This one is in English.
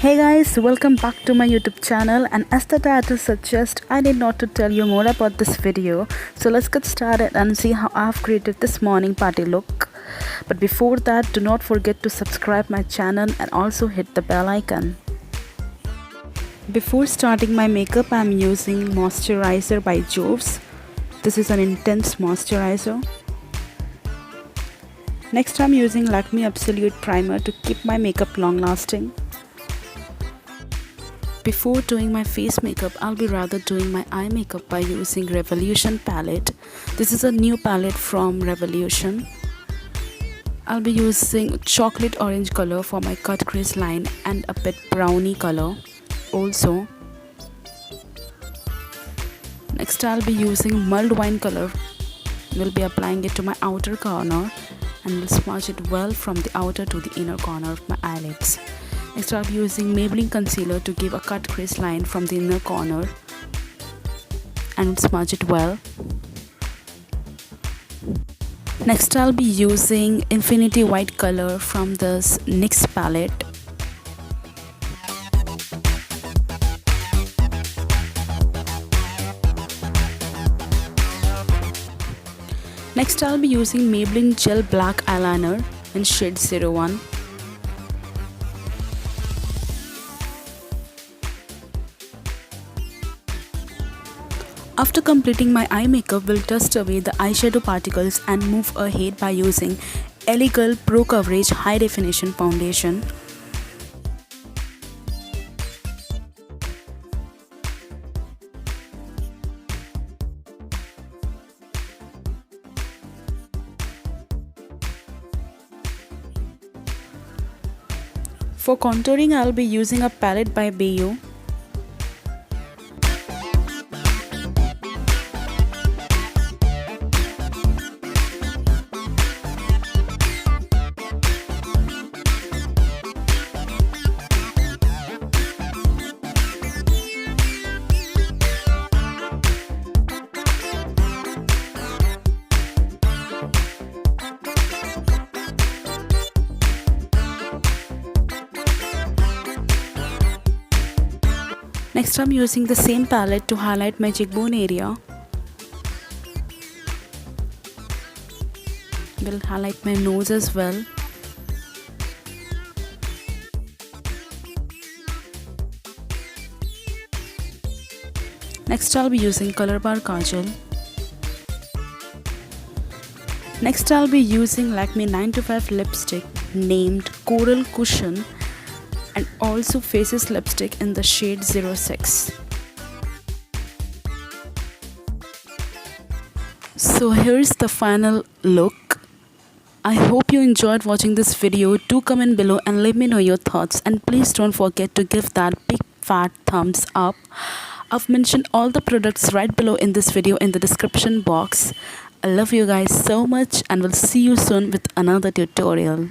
Hey guys, welcome back to my YouTube channel, and as the title suggests, I need not to tell you more about this video. So let's get started and see how I've created this morning party look. But before that, do not forget to subscribe my channel and also hit the bell icon. Before starting my makeup, I'm using Moisturizer by Joves. This is an intense moisturizer. Next, I'm using Lakme Absolute Primer to keep my makeup long lasting. Before doing my face makeup, I'll be rather doing my eye makeup by using Revolution palette. This is a new palette from Revolution. I'll be using chocolate orange color for my cut crease line and a bit brownie color also. Next, I'll be using mulled wine color. We'll be applying it to my outer corner and we'll smudge it well from the outer to the inner corner of my eyelids. Next, I'll be using Maybelline concealer to give a cut crease line from the inner corner and smudge it well. Next, I'll be using Infinity White color from this NYX palette. Next, I'll be using Maybelline Gel Black Eyeliner in shade 01. After completing my eye makeup, we'll dust away the eyeshadow particles and move ahead by using LA Girl Pro Coverage High Definition Foundation. For contouring, I'll be using a palette by BEYU. Next, I'm using the same palette to highlight my cheekbone area. Will highlight my nose as well. Next, I'll be using Color Bar Kajal. Next, I'll be using Lakme 925 lipstick named Coral Cushion and also Faces lipstick in the shade 06. So here's the final look. I hope you enjoyed watching this video. Do comment below and let me know your thoughts, and please don't forget to give that big fat thumbs up. I've mentioned all the products right below in this video in the description box. I love you guys so much and we'll see you soon with another tutorial.